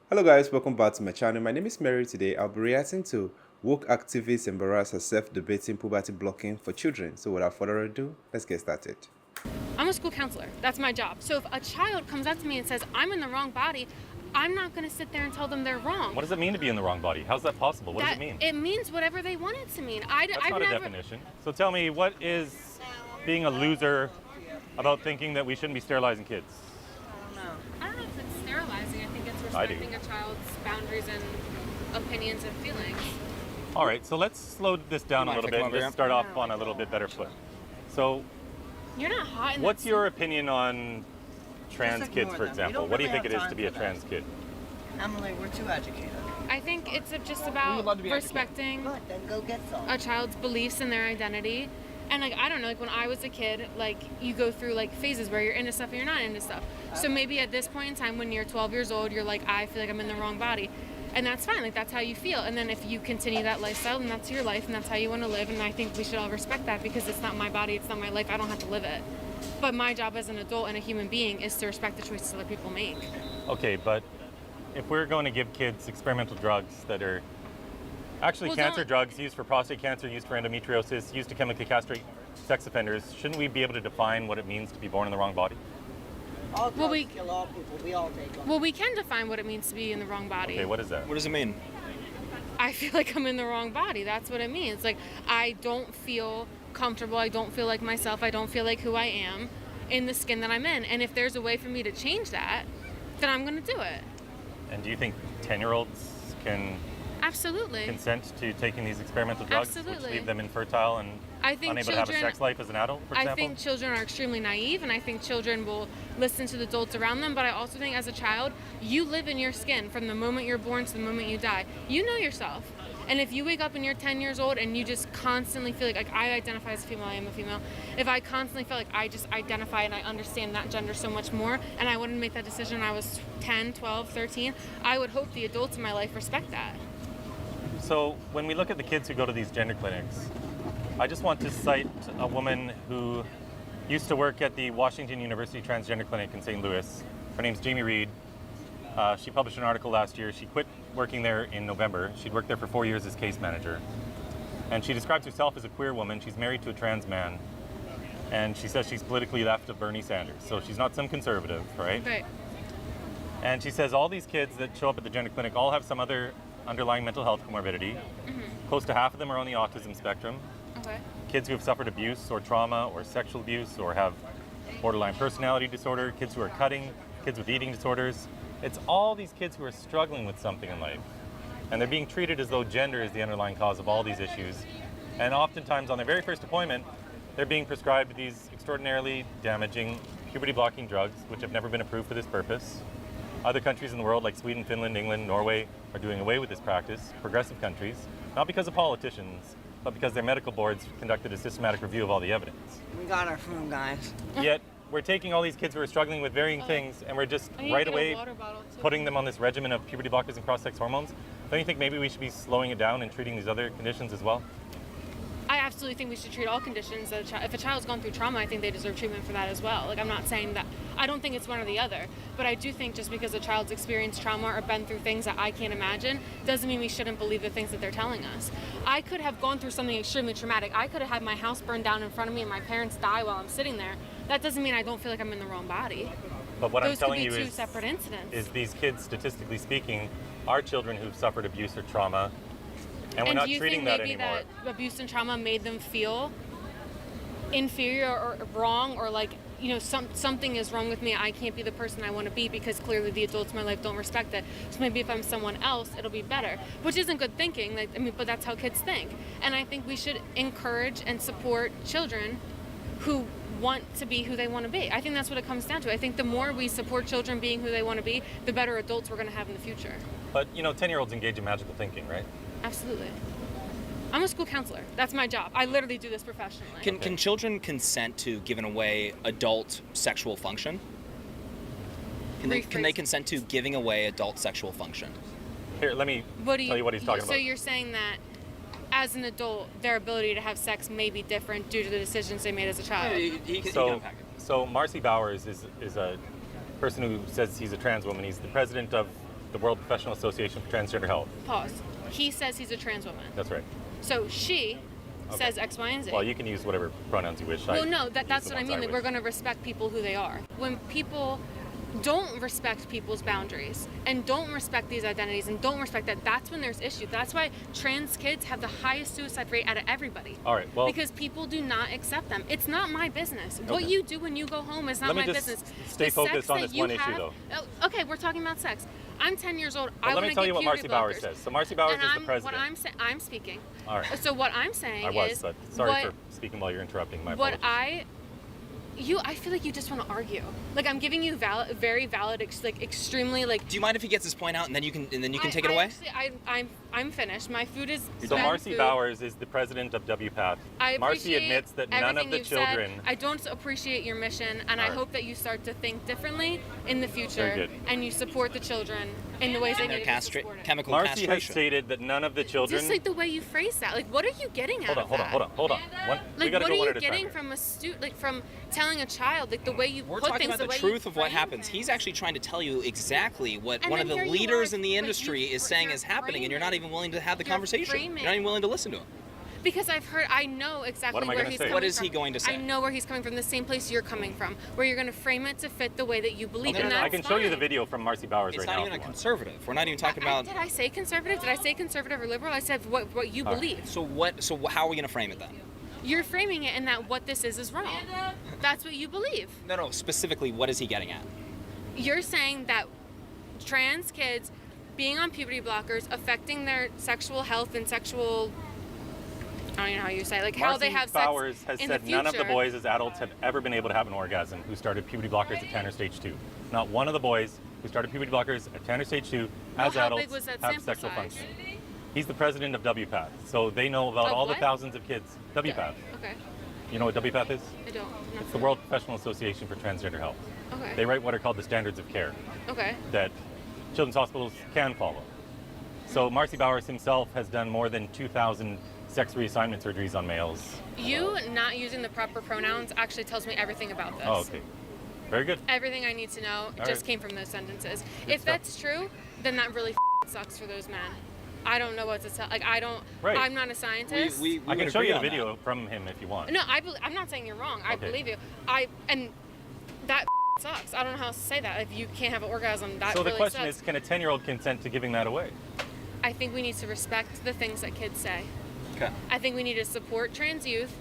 Hello guys, welcome back to my channel. My name is Mary. Today I'll be reacting to woke activist embarrass herself debating puberty blocking for children. So without further ado, let's get started. I'm a school counselor. That's my job. So if a child comes up to me and says, I'm in the wrong body, I'm not going to sit there and tell them they're wrong. What does it mean to be in the wrong body? How's that possible? What does it mean? It means whatever they want it to mean. That's not a definition. So tell me, what is being a loser about thinking that we shouldn't be sterilizing kids? I don't know if it's sterilizing. I think it's respecting a child's boundaries and opinions and feelings. All right, so let's slow this down a little bit and just start off on a little bit better foot. So, you're not hot in what's your opinion on trans kids, for example? What do you think it is to be a trans kid? Emily, we're too educated. I think it's just about respecting Then go get some. a child's beliefs and their identity. And like, I don't know, like when I was a kid, like you go through like phases where you're into stuff and you're not into stuff. So maybe at this point in time when you're 12 years old, you're like, I feel like I'm in the wrong body. And that's fine, like that's how you feel. And then if you continue that lifestyle, then that's your life and that's how you want to live. And I think we should all respect that because it's not my body, it's not my life, I don't have to live it. But my job as an adult and a human being is to respect the choices other people make. Okay, but if we're going to give kids experimental drugs that are actually cancer drugs used for prostate cancer, used for endometriosis, used to chemically castrate sex offenders, shouldn't we be able to define what it means to be born in the wrong body? All drugs kill all people. We all take them. Well, we can define what it means to be in the wrong body. Okay, what is that? What does it mean? I feel like I'm in the wrong body. That's what it means. Like, I don't feel comfortable. I don't feel like myself. I don't feel like who I am in the skin that I'm in. And if there's a way for me to change that, then I'm going to do it. And do you think 10-year-olds can Absolutely. consent to taking these experimental drugs, Absolutely. which leave them infertile and unable to have a sex life as an adult, for example? I think children are extremely naive, and I think children will listen to the adults around them, but I also think as a child, you live in your skin from the moment you're born to the moment you die. You know yourself. And if you wake up and you're 10 years old and you just constantly feel like I identify as a female, I am a female. If I constantly feel like I just identify and I understand that gender so much more, and I wouldn't make that decision when I was 10, 12, 13, I would hope the adults in my life respect that. So when we look at the kids who go to these gender clinics, I just want to cite a woman who used to work at the Washington University Transgender Clinic in St. Louis. Her name's Jamie Reed. She published an article last year. She quit working there in November. She'd worked there for 4 years as case manager. And she describes herself as a queer woman. She's married to a trans man. And she says she's politically left of Bernie Sanders. So she's not some conservative, right? Right. And she says all these kids that show up at the gender clinic all have some other underlying mental health comorbidity. Close to half of them are on the autism spectrum. Okay. Kids who have suffered abuse or trauma or sexual abuse or have borderline personality disorder, kids who are cutting, kids with eating disorders. It's all these kids who are struggling with something in life. And they're being treated as though gender is the underlying cause of all these issues. And oftentimes on their very first appointment, they're being prescribed these extraordinarily damaging puberty blocking drugs, which have never been approved for this purpose. Other countries in the world like Sweden, Finland, England, Norway are doing away with this practice, progressive countries, not because of politicians, but because their medical boards conducted a systematic review of all the evidence. We got our phone, guys. Yet, we're taking all these kids who are struggling with varying things and we're just right away putting them on this regimen of puberty blockers and cross-sex hormones. Don't you think maybe we should be slowing it down and treating these other conditions as well? I absolutely think we should treat all conditions. If a child's gone through trauma, I think they deserve treatment for that as well. Like, I'm not saying that, I don't think it's one or the other, but I do think just because a child's experienced trauma or been through things that I can't imagine, doesn't mean we shouldn't believe the things that they're telling us. I could have gone through something extremely traumatic. I could have had my house burned down in front of me and my parents die while I'm sitting there. That doesn't mean I don't feel like I'm in the wrong body. But what I'm Those telling could be you two separate incidents. is these kids, statistically speaking, are children who've suffered abuse or trauma, and we're not treating that anymore. Do you think maybe that abuse and trauma made them feel inferior or wrong, or like, you know, something is wrong with me, I can't be the person I want to be because clearly the adults in my life don't respect it. So maybe if I'm someone else, it'll be better, which isn't good thinking. Like, I mean, but that's how kids think. And I think we should encourage and support children who want to be who they want to be. I think that's what it comes down to. I think the more we support children being who they want to be, the better adults we're going to have in the future. But, you know, 10-year-olds engage in magical thinking, right? Absolutely. I'm a school counselor. That's my job. I literally do this professionally. Can children consent to giving away adult sexual function? Can they consent to giving away adult sexual function? Here, let me tell you what he's talking about. So you're saying that as an adult, their ability to have sex may be different due to the decisions they made as a child. So Marcy Bowers is a person who says he's a trans woman. He's the president of the World Professional Association for Transgender Health. Pause. He says he's a trans woman. That's right. So she says X, Y, and Z. Well, you can use whatever pronouns you wish. Well, no, that's what I mean. Like, we're going to respect people who they are. When people don't respect people's boundaries and don't respect these identities and don't respect that, that's when there's issues. That's why trans kids have the highest suicide rate out of everybody. All right, well, because people do not accept them. It's not my business. Okay. What you do when you go home is not my business. Let me just stay The focused sex on that this you one issue, have- though. Oh, okay, we're talking about sex. I'm 10 years old. Well, let me tell you what Marcy Bowers blockers. says. So Marcy Bowers And is the president. I'm speaking. All right. So what I'm saying I was, is, but sorry what, for speaking while you're interrupting. My what apologies. I feel like you just want to argue. Like, I'm giving you very valid, like extremely like. Do you mind if he gets his point out and then you can take it away? Actually, I'm finished. My food is. So bad Marcy food. Bowers is the president of WPATH. I Marcy appreciate admits that none of everything the you've children. said. I don't appreciate your mission, and I All right. hope that you start to think differently in the future, Very good. and you support the children in the ways they They're need to be supported. chemical Marcy has castration. stated that none of the children. Just like the way you phrase that, like, what are you getting out of that? Hold on. We Like, gotta what go are one you at a time getting here. from from telling a child, like, the way you We're put talking things, about the way you truth of what frame happens. things. He's actually trying to tell you exactly what And one of then the here you leaders are, in the but industry is saying is happening, and you're not even willing to have the You're conversation. framing. You're not even willing to listen to him. Because I know exactly What am I where gonna he's say? coming What is from. he going to say? I know where he's coming from, the same place you're coming from, where you're going to frame it to fit the way that you believe, Okay, and that's I can show you the fine. video from Marcy Bowers It's right not now. even a if you want. conservative. We're not even talking about. Did I say conservative? Did I say conservative or liberal? I said what you All right. believe. So what? So how are we going to frame it then? You're framing it in that what this is wrong. That's what you believe. No. Specifically, what is he getting at? You're saying that trans kids being on puberty blockers affecting their sexual health and sexual, I don't even know how you say it, like how they Marcy have Bowers sex has in said the future. none of the boys as adults have ever been able to have an orgasm who started puberty blockers at 10 or stage 2. Not one of the boys who started puberty blockers at 10 or stage 2 as how adults big was that have sample sexual size? function. He's the president of WPATH, so they know about Of all what? the thousands of kids. WPATH. Okay, You know what WPATH is? I don't. It's the World Professional Association for Transgender Health. Okay. They write what are called the standards of care Okay. that children's hospitals can follow. So Marcy Bowers himself has done more than 2,000 sex reassignment surgeries on males. You not using the proper pronouns actually tells me everything about this. Oh, okay. Very good. Everything I need to know All just right. came from those sentences. Good If stuff. that's true, then that really sucks for those men. I don't know what to tell. Like, I don't. Right. I'm not a scientist. We I can would show you agree the on video from him if you want. No, I'm not saying you're wrong. I Okay. believe you. And that sucks. I don't know how else to say that. If you can't have an orgasm, that So the really question sucks. is, can a 10-year-old consent to giving that away? I think we need to respect the things that kids say. that. Okay. I think we need to support trans youth,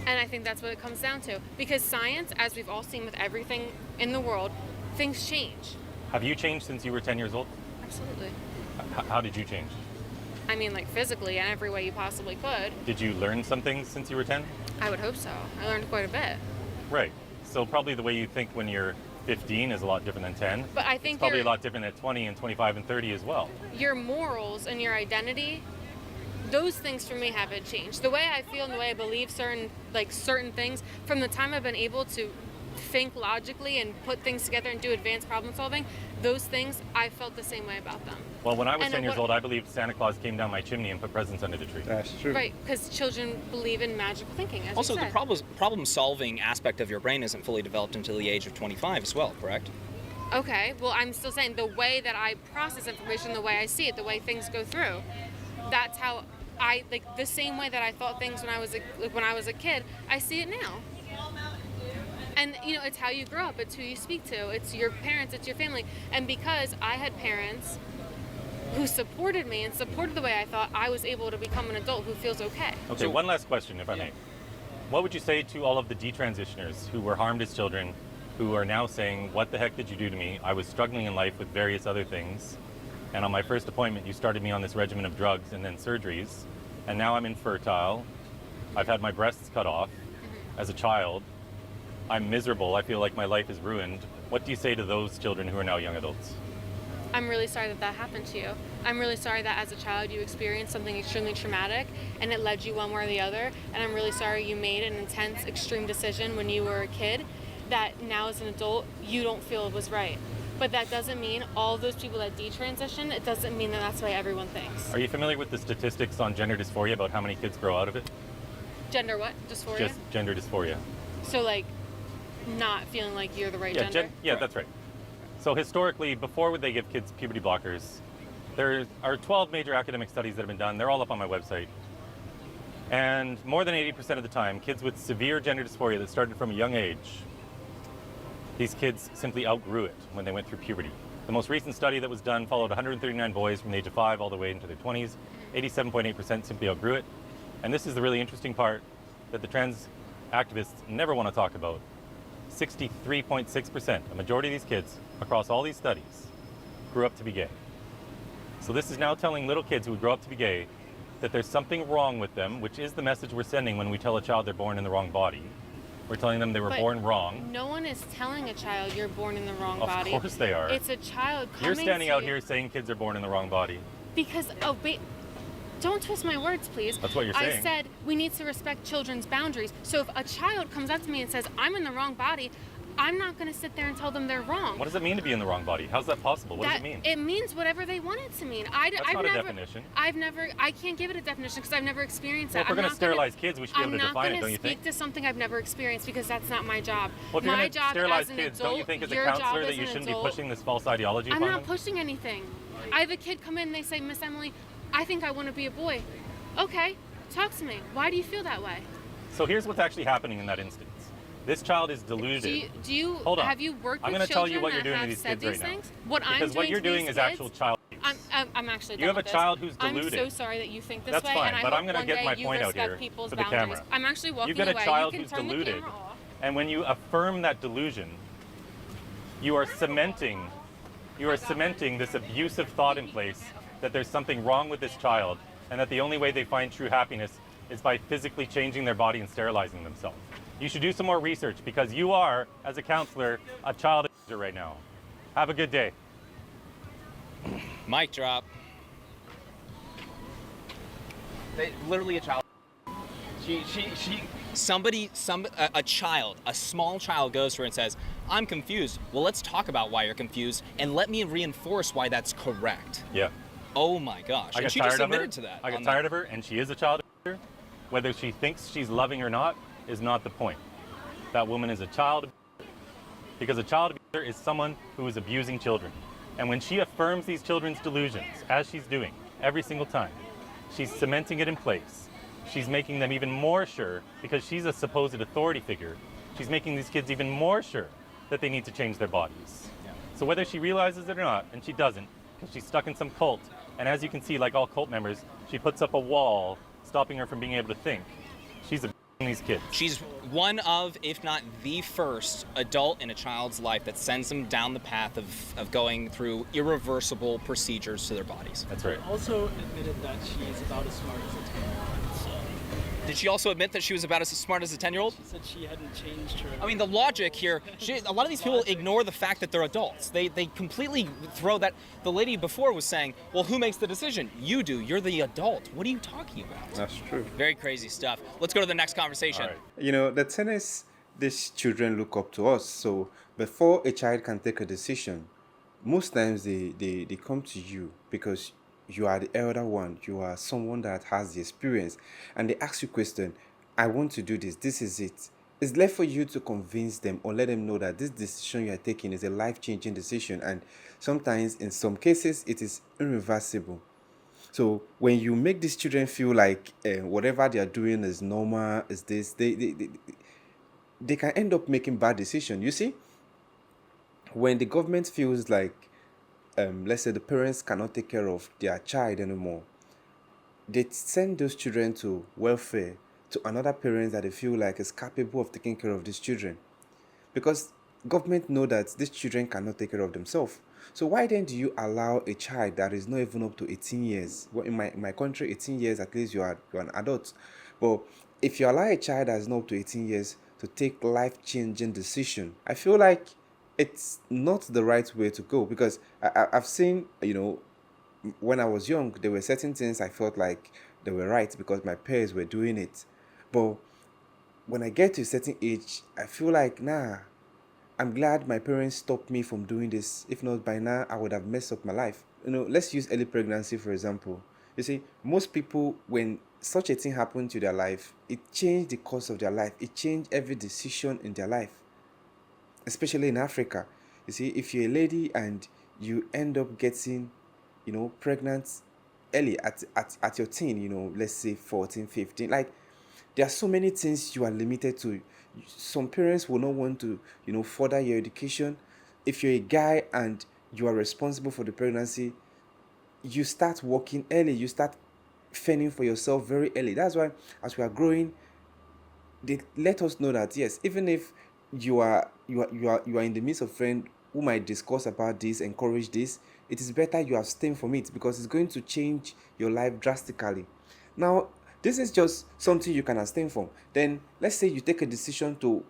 and I think that's what it comes down to. Because science, as we've all seen with everything in the world, things change. Have you changed since you were 10 years old? Absolutely. How did you change? I mean, like, physically in every way you possibly could. Did you learn some things since you were 10? I would hope so. I learned quite a bit. Right. So probably the way you think when you're 15 is a lot different than 10. But I think It's probably your, a lot different at 20 and 25 and 30 as well. your morals and your identity, those things for me haven't changed. The way I feel and the way I believe certain things, from the time I've been able to think logically and put things together and do advanced problem solving, those things, I felt the same way about them. Well, when I was And 10 years what- old, I believed Santa Claus came down my chimney and put presents under the tree. That's true. Right, because children believe in magical thinking, as Also, you the said. problem-solving aspect of your brain isn't fully developed until the age of 25 as well, correct? Okay, well, I'm still saying the way that I process information, the way I see it, the way things go through, that's how I, like, the same way that I thought things when I was a kid, I see it now. And, you know, it's how you grow up, it's who you speak to, it's your parents, it's your family. And because I had parents who supported me and supported the way I thought, I was able to become an adult who feels okay. Okay, So- one last question, if I may. What would you say to all of the detransitioners who were harmed as children, who are now saying, what the heck did you do to me? I was struggling in life with various other things. And on my first appointment, you started me on this regimen of drugs and then surgeries. And now I'm infertile. I've had my breasts cut off as a child. I'm miserable. I feel like my life is ruined. What do you say to those children who are now young adults? I'm really sorry that that happened to you. I'm really sorry that as a child you experienced something extremely traumatic and it led you one way or the other. And I'm really sorry you made an intense, extreme decision when you were a kid that now as an adult you don't feel was right. But that doesn't mean all those people that detransition, it doesn't mean that that's the way everyone thinks. Are you familiar with the statistics on gender dysphoria about how many kids grow out of it? Gender what? Dysphoria? Just gender dysphoria. So like not feeling like you're the right gender? Yeah, that's right. So historically, before they give kids puberty blockers, there are 12 major academic studies that have been done. They're all up on my website. And more than 80% of the time, kids with severe gender dysphoria that started from a young age, these kids simply outgrew it when they went through puberty. The most recent study that was done followed 139 boys from the age of 5 all the way into their 20s. 87.8% simply outgrew it. And this is the really interesting part that the trans activists never want to talk about. 63.6%, a majority of these kids across all these studies, grew up to be gay. So this is now telling little kids who grow up to be gay that there's something wrong with them, which is the message we're sending when we tell a child they're born in the wrong body. We're telling them they were born wrong. No one is telling a child you're born in the wrong body. Of course they are. It's a child coming You're standing to out you. here saying kids are born in the wrong body. Because, don't twist my words, please. That's what you're saying. I said we need to respect children's boundaries. So if a child comes up to me and says, I'm in the wrong body, I'm not going to sit there and tell them they're wrong. What does it mean to be in the wrong body? How's that possible? What does it mean? It means whatever they want it to mean. That's not a definition. I can't give it a definition because I've never experienced Well, that. if we're going to sterilize kids, we should be able to define it, don't you I'm not going to think? speak to something I've never experienced because that's not my job. Well, if you're My going to job sterilize as an kids, adult, don't you think as a your job counselor as that you an shouldn't be adult- pushing this false ideology I'm upon not them? pushing anything. I have a kid come in and they say, Miss Emily, I think I want to be a boy. Okay, talk to me. Why do you feel that way? So here's what's actually happening in that instance. This child is deluded. Do you Hold on. have you worked I'm with going to tell you children what you're that doing to have these said kids these right now. things? What I'm Because doing what you're to these doing is kids, actual child abuse. I'm actually done You have with a child who's this. deluded. I'm so sorry that you think this That's way, fine, and I but hope I'm gonna one get day my you point out respect here people's for the boundaries. camera. I'm actually walking You've got a away. child You can who's turn the deluded, camera off. and when you affirm that delusion, you are cementing this abusive thought in place that there's something wrong with this child, and that the only way they find true happiness is by physically changing their body and sterilizing themselves. You should do some more research because you are, as a counselor, a child abuser right now. Have a good day. Mic drop. Literally a child. A child, a small child goes to her and says, I'm confused. Well, let's talk about why you're confused and let me reinforce why that's correct. Yeah. Oh my gosh. And she just admitted to that. I get tired of her, and she is a child abuser. Whether she thinks she's loving or not is not the point. That woman is a child abuser because a child abuser is someone who is abusing children. And when she affirms these children's delusions, as she's doing every single time, she's cementing it in place. She's making them even more sure, because she's a supposed authority figure, she's making these kids even more sure that they need to change their bodies. Yeah. So whether she realizes it or not, and she doesn't, because she's stuck in some cult, and as you can see, like all cult members, she puts up a wall stopping her from being able to think. She's abusing these kids. She's one of, if not the first, adult in a child's life that sends them down the path of going through irreversible procedures to their bodies. That's right. Also admitted that she's about as smart as a 10-year-old. So Did she also admit that she was about as smart as a 10-year-old? she said she hadn't changed her. I mean, the logic here, a lot of these people ignore the fact that they're adults. They completely throw that. The lady before was saying, well, who makes the decision? You do. You're the adult. What are you talking about? That's true. Very crazy stuff. Let's go to the next conversation. All right. You know, the thing is, these children look up to us. So before a child can take a decision, most times they come to you because you are the elder one. You are someone that has the experience. And they ask you question, I want to do this. This is it. It's left for you to convince them or let them know that this decision you are taking is a life-changing decision. And sometimes, in some cases, it is irreversible. So when you make these children feel like whatever they are doing is normal, is this, they can end up making bad decisions. You see, when the government feels like, let's say the parents cannot take care of their child anymore, they send those children to welfare, to another parent that they feel like is capable of taking care of these children. Because government know that these children cannot take care of themselves. So why then do you allow a child that is not even up to 18 years? Well, in my country, 18 years, at least you're an adult. But if you allow a child that is not up to 18 years to take life-changing decision, I feel like it's not the right way to go. Because I've seen, when I was young, there were certain things I felt like they were right because my peers were doing it. But when I get to a certain age, I feel like, nah, I'm glad my parents stopped me from doing this. If not, by now, I would have messed up my life. Let's use early pregnancy, for example. You see, most people, when such a thing happened to their life, it changed the course of their life. It changed every decision in their life, especially in Africa. You You see, if you're a lady and you end up getting, pregnant early at your teen, let's say 14, 15, like there are so many things you are limited to. Some parents will not want to, further your education. If you're a guy and you are responsible for the pregnancy, you start working early, you start fending for yourself very early. That's why as we are growing, they let us know that yes, even if you are in the midst of friends who might discuss about this, encourage this, it is better you abstain from it because it's going to change your life drastically. Now, this is just something you can abstain from. Then let's say you take a decision to,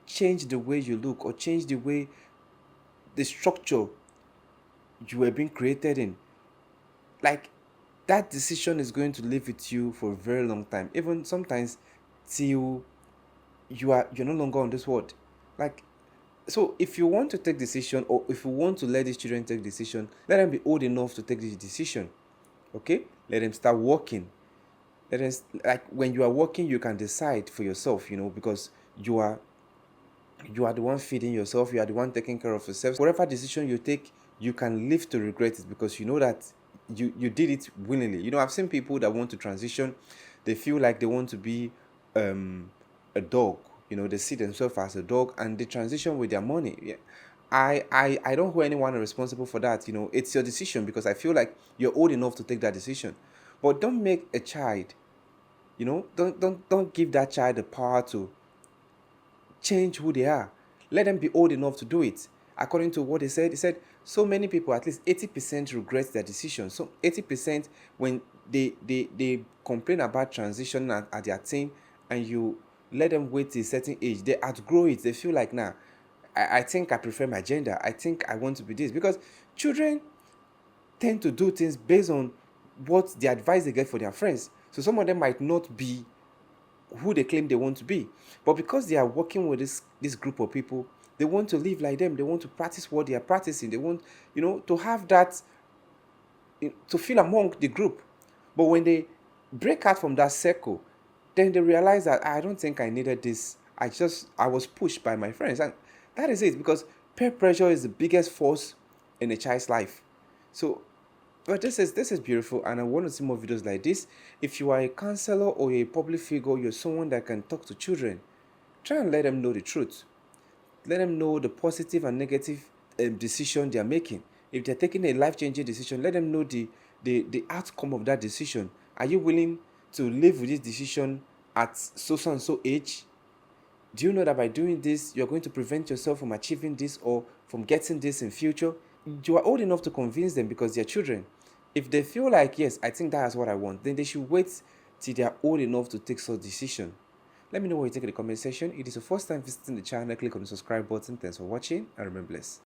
change the way you look or change the way the structure you were being created in. Like that decision is going to live with you for a very long time, even sometimes till you're no longer on this world. Like, so if you want to take decision, or if you want to let these children take decision, let them be old enough to take this decision. Okay, let them start working. Let them, like when you are working, you can decide for yourself, because you are the one feeding yourself, you are the one taking care of yourself. Whatever decision you take, you can live to regret it because you know that you did it willingly. I've seen people that want to transition, they feel like they want to be a dog. They see themselves as a dog and they transition with their money. Yeah. I don't hold anyone responsible for that. It's your decision because I feel like you're old enough to take that decision. But don't make a child, don't give that child the power to change who they are. Let them be old enough to do it. According to what he said so many people, at least 80% regret their decision. So 80% when they complain about transition at their teen, and you let them wait till a certain age, they outgrow it. They feel like, nah, I think I prefer my gender. I think I want to be this. Because children tend to do things based on what the advice they get for their friends. So some of them might not be who they claim they want to be, but because they are working with this group of people, they want to live like them. They want to practice what they are practicing. They want, to have that, to feel among the group. But when they break out from that circle, then they realize that I don't think I needed this. I was pushed by my friends, and that is it. Because peer pressure is the biggest force in a child's life. So, but this is beautiful, and I want to see more videos like this. If you are a counselor or a public figure, you're someone that can talk to children, try and let them know the truth. Let them know the positive and negative decision they are making. If they're taking a life-changing decision, let them know the outcome of that decision. Are you willing to live with this decision at so and so age? Do you know that by doing this, you're going to prevent yourself from achieving this or from getting this in future? You are old enough to convince them because they're children. If they feel like, yes, I think that's what I want, then they should wait till they are old enough to take such decision. Let me know what you think in the comment section. If it is your first time visiting the channel, click on the subscribe button. Thanks for watching and remain blessed.